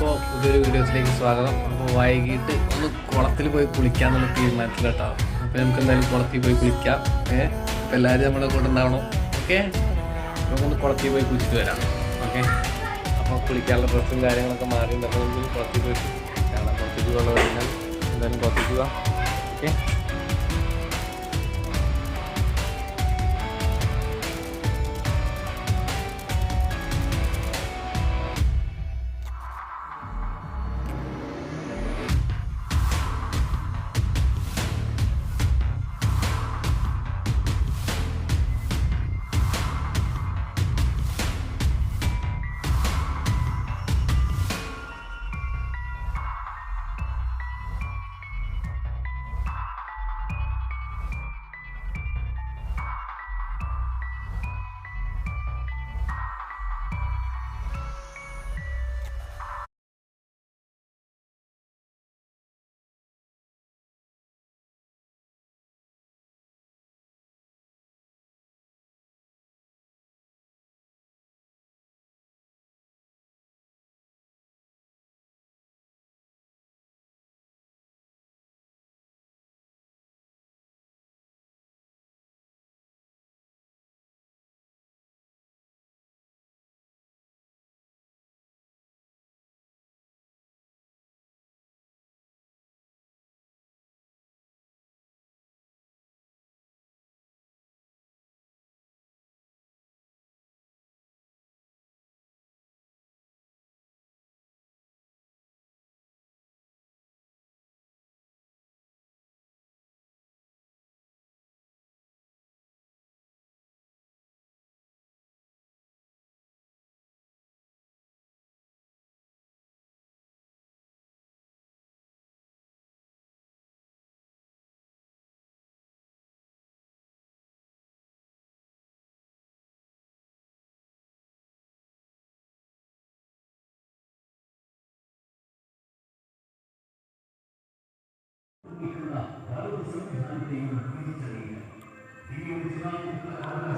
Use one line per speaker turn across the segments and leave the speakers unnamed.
അപ്പോൾ പുതിയൊരു വീഡിയോസിലേക്ക് സ്വാഗതം. അപ്പോൾ വൈകിട്ട് ഒന്ന് കുളത്തിൽ പോയി കുളിക്കാന്നുള്ള തീരുമാനത്തിൽ കേട്ടോ. അപ്പോൾ നമുക്ക് എന്തായാലും കുളത്തിൽ പോയി കുളിക്കാം. അപ്പോൾ എല്ലാവരും നമ്മളെ കൂടെ ഉണ്ടാവണം. ഓക്കെ, നമുക്കൊന്ന് കുളത്തിൽ പോയി കുളിച്ചിട്ട് വരാം. ഓക്കെ, അപ്പോൾ കുളിക്കാനുള്ള ഡ്രസ്സും കാര്യങ്ങളൊക്കെ മാറി നമുക്ക് കുളത്തിൽ പോയിട്ട് കാണാം. കുളത്തിൽ വെള്ളം കഴിഞ്ഞാൽ എന്തായാലും കുളത്തിൽ പോവാം. ഓക്കെ,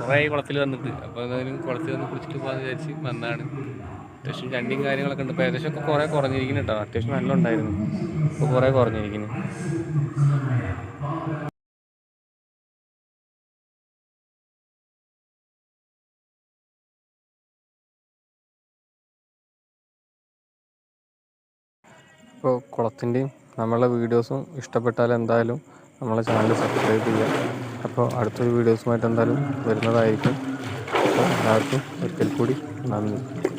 കുറേ കുളത്തിൽ വന്നിട്ട് അപ്പോൾ എന്തായാലും കുളത്തിൽ വന്ന് കുളിച്ചിട്ട് പോകാമെന്ന് വിചാരിച്ച് വന്നതാണ്. അത്യാവശ്യം ചണ്ടിയും കാര്യങ്ങളൊക്കെ ഉണ്ട്. ഇപ്പോൾ ഏകദേശം ഒക്കെ കുറേ കുറഞ്ഞിരിക്കുന്നു കേട്ടോ. അത്യാവശ്യം നല്ല ഉണ്ടായിരുന്നു, ഇപ്പോൾ കുറേ കുറഞ്ഞിരിക്കുന്നു. ഇപ്പോൾ കുളത്തിൻ്റെയും നമ്മളെ വീഡിയോസും ഇഷ്ടപ്പെട്ടാൽ എന്തായാലും നമ്മളെ ചാനൽ സബ്സ്ക്രൈബ് ചെയ്യുക. അപ്പോൾ അടുത്തൊരു വീഡിയോസുമായിട്ട് എന്തായാലും വരുന്നതായിരിക്കും. അപ്പോൾ എല്ലാവർക്കും ഒരിക്കൽ കൂടി നന്ദി.